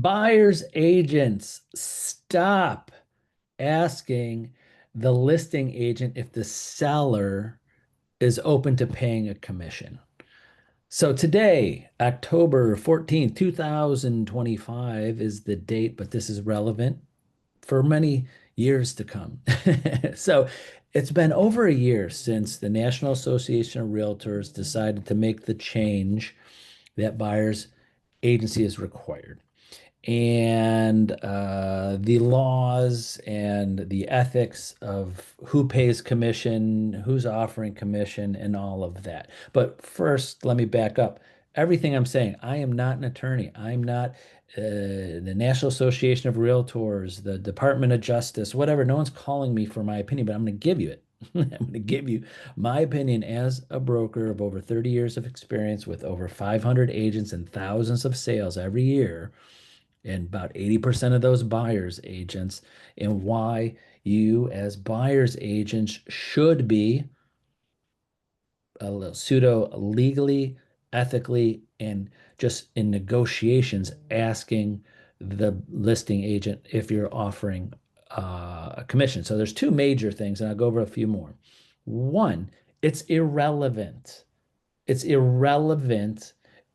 Buyer's agents, stop asking the listing agent if the seller is open to paying a commission. So today, October 14th, 2025 is the date, but this is relevant for many years to come. So it's been over a year since the National Association of Realtors decided to make the change that buyer's agency is required. And the laws and the ethics of who pays commission, who's offering commission, and all of that. But first, let me back up. Everything I'm saying, I am not an attorney. I'm not the National Association of Realtors, the Department of Justice, whatever. No one's calling me for my opinion, but I'm going to give you it. I'm going to give you my opinion as a broker of over 30 years of experience with over 500 agents and thousands of sales every year and about 80% of those buyers agents, and why you as buyers agents should be a little pseudo legally, ethically, and just in negotiations asking the listing agent if you're offering a commission. So there's two major things, and I'll go over a few more. One, it's irrelevant. It's irrelevant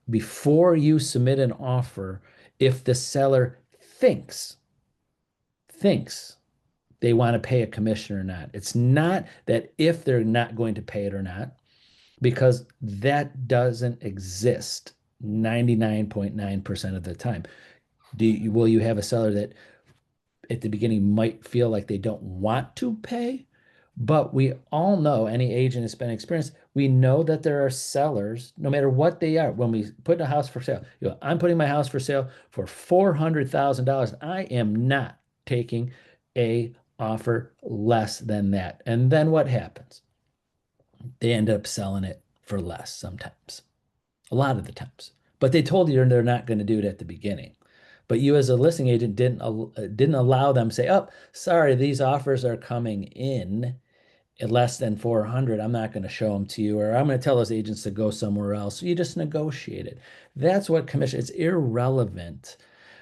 before you submit an offer if the seller thinks thinks they want to pay a commission or not. It's not that if they're not going to pay it or not, because that doesn't exist 99.9% of the time. Will you have a seller that at the beginning might feel like they don't want to pay? But we all know, any agent has been experienced, we know that there are sellers, no matter what they are, when we put a house for sale, I'm putting my house for sale for $400,000. I am not taking a offer less than that. And then what happens? They end up selling it for less sometimes, a lot of the times. But they told you they're not going to do it at the beginning. But you as a listing agent didn't allow them to say, "Oh, sorry, these offers are coming in at less than 400. I'm not going to show them to you," or "I'm going to tell those agents to go somewhere else." So you just negotiated. That's what commission, it's irrelevant.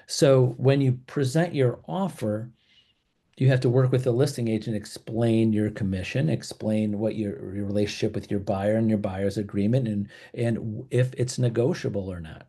So when you present your offer, you have to work with the listing agent, explain your commission, explain what your relationship with your buyer and your buyer's agreement, and if it's negotiable or not.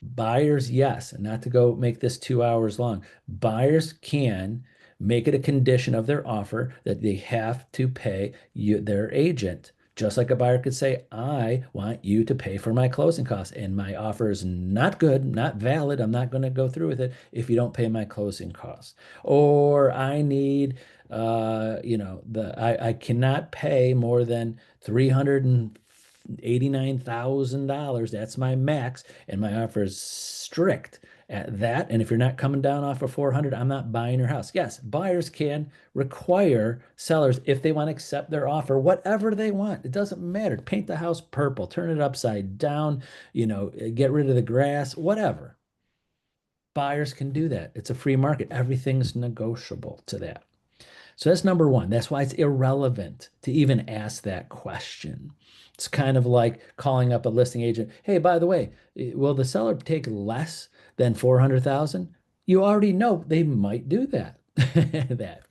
Buyers, yes, and not to go make this 2 hours long. Buyers can make it a condition of their offer that they have to pay their agent. Just like a buyer could say, "I want you to pay for my closing costs, and my offer is not good, not valid. I'm not going to go through with it if you don't pay my closing costs." Or I need, I cannot pay more than $389,000. That's my max, and my offer is strict at that. And if you're not coming down off of 400, I'm not buying your house. Yes, buyers can require sellers if they want to accept their offer, whatever they want. It doesn't matter. Paint the house purple, turn it upside down, get rid of the grass, whatever. Buyers can do that. It's a free market. Everything's negotiable to that. So that's number one. That's why it's irrelevant to even ask that question. It's kind of like calling up a listing agent. "Hey, by the way, will the seller take less than 400,000?" You already know they might do that. That.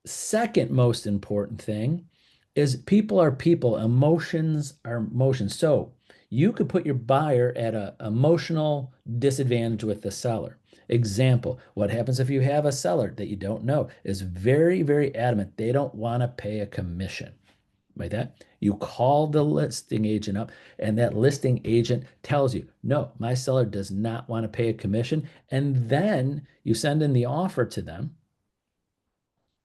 Second most important thing is people are people, emotions are emotions. So you could put your buyer at an emotional disadvantage with the seller. Example, what happens if you have a seller that you don't know is very, very adamant they don't want to pay a commission? Like that, you call the listing agent up, and that listing agent tells you, "No, my seller does not want to pay a commission." And then you send in the offer to them.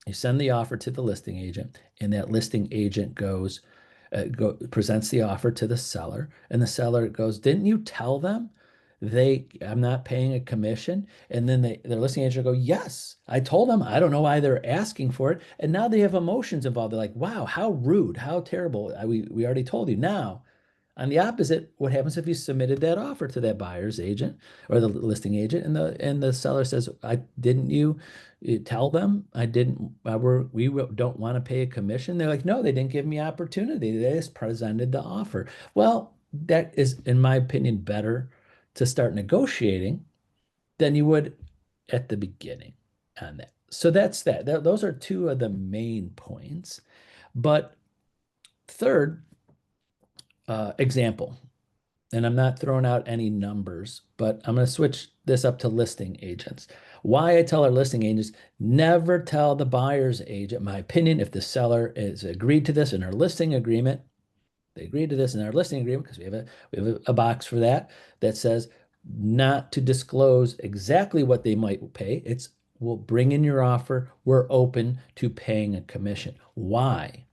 You send the offer to the listing agent, and that listing agent presents the offer to the seller, and the seller goes, "Didn't you tell them I'm not paying a commission?" And then the listing agent go, "Yes, I told them. I don't know why they're asking for it." And now they have emotions involved. They're like, "Wow, how rude, how terrible. We already told you." Now, on the opposite, what happens if you submitted that offer to that buyer's agent or the listing agent, and the seller says, "I didn't you tell them I didn't we don't want to pay a commission?" They're like, "No, they didn't give me opportunity. They just presented the offer." Well, that is, in my opinion, better to start negotiating than you would at the beginning on that. So that's that. Those are two of the main points. But third example, and I'm not throwing out any numbers, but I'm going to switch this up to listing agents. Why I tell our listing agents, never tell the buyer's agent, my opinion, if the seller is agreed to this in our listing agreement, they agreed to this in our listing agreement because we have a box for that that says not to disclose exactly what they might pay. It's we'll bring in your offer. We're open to paying a commission. Why?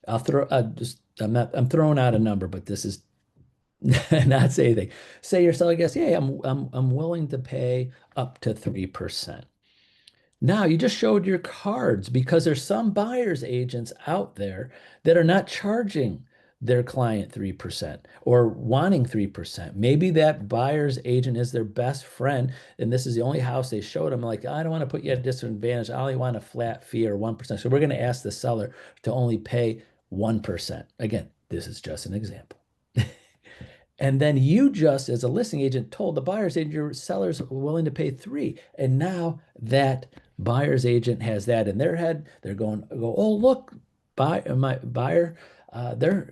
I'm throwing out a number, but this is not say anything. Say your seller gets, yeah, I'm willing to pay up to 3%. Now you just showed your cards because there's some buyer's agents out there that are not charging their client 3% or wanting 3%. Maybe that buyer's agent is their best friend and this is the only house they showed them. Like, I don't want to put you at a disadvantage. I only want a flat fee or 1%. So we're going to ask the seller to only pay 1%. Again, this is just an example. And then you just, as a listing agent, told the buyer's agent your seller's willing to pay 3. And now that buyer's agent has that in their head. They're oh, look, my buyer, they're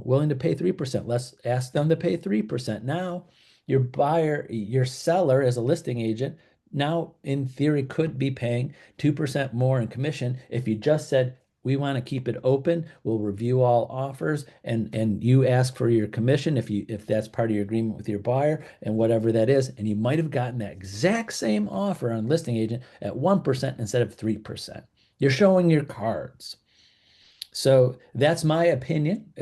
willing to pay 3%. Let's ask them to pay 3%. Now your seller as a listing agent, now in theory could be paying 2% more in commission if you just said, we want to keep it open. We'll review all offers and you ask for your commission if that's part of your agreement with your buyer and whatever that is. And you might have gotten that exact same offer on listing agent at 1% instead of 3%. You're showing your cards. So that's my opinion.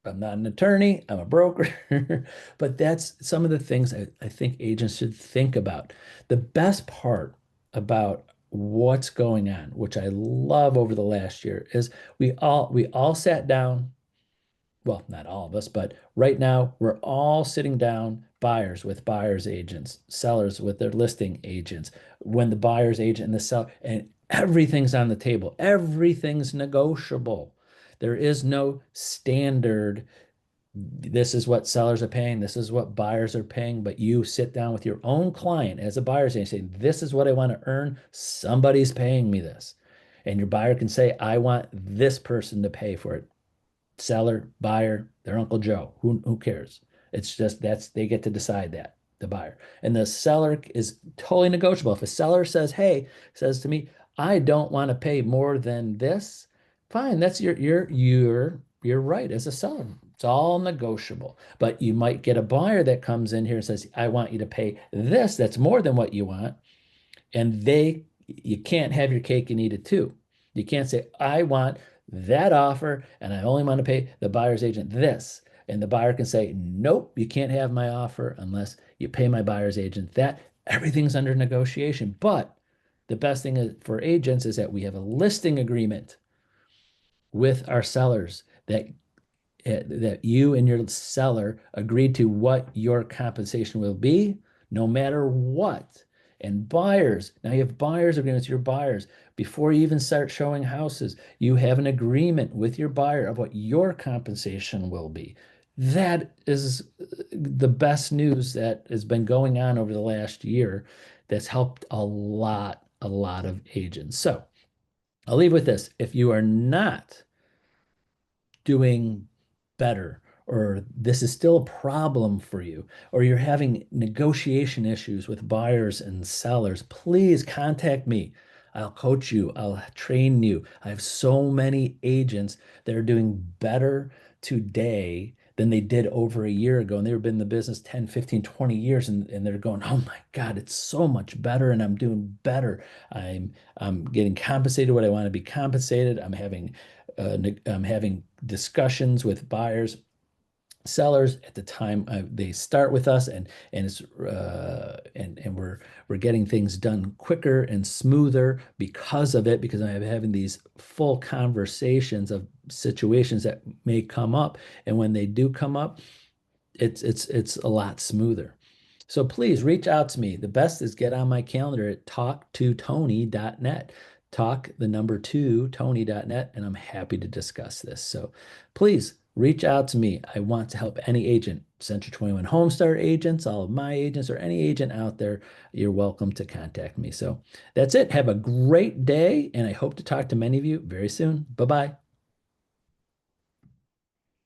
I'm not an attorney, I'm a broker, but that's some of the things I think agents should think about. The best part about what's going on, which I love over the last year, is we all sat down. Well, not all of us, but right now we're all sitting down, buyers with buyers agents, sellers with their listing agents, when the buyer's agent and the seller, and everything's on the table. Everything's negotiable. There is no standard. This is what sellers are paying. This is what buyers are paying. But you sit down with your own client as a buyer's agent and say, this is what I want to earn. Somebody's paying me this. And your buyer can say, I want this person to pay for it. Seller, buyer, their Uncle Joe. Who cares? It's just they get to decide that, the buyer. And the seller is totally negotiable. If a seller says to me, I don't want to pay more than this, fine. That's you're right as a seller. It's all negotiable. But you might get a buyer that comes in here and says, I want you to pay this. That's more than what you want. And you can't have your cake and eat it too. You can't say, I want that offer and I only want to pay the buyer's agent this. And the buyer can say, nope, you can't have my offer unless you pay my buyer's agent that. Everything's under negotiation. But the best thing for agents is that we have a listing agreement with our sellers that you and your seller agreed to what your compensation will be, no matter what. And buyers, now you have buyers agreements with your buyers. Before you even start showing houses, you have an agreement with your buyer of what your compensation will be. That is the best news that has been going on over the last year that's helped a lot of agents. So I'll leave with this. If you are not doing better, or this is still a problem for you, or you're having negotiation issues with buyers and sellers, please contact me. I'll coach you, I'll train you. I have so many agents that are doing better today than they did over a year ago. And they've been in the business 10, 15, 20 years, and they're going, oh my God, it's so much better, and I'm doing better. I'm getting compensated what I want to be compensated. I'm having discussions with buyers, sellers at the time they start with us, and we're getting things done quicker and smoother because of it, because I'm having these full conversations of situations that may come up, and when they do come up, it's a lot smoother. So please reach out to me. The best is get on my calendar at talktotony.net. Talk the number 2 Tony.net, and I'm happy to discuss this. So please reach out to me. I want to help any agent, Century 21 Homestar agents, all of my agents, or any agent out there. You're welcome to contact me. So that's it. Have a great day, and I hope to talk to many of you very soon. Bye bye.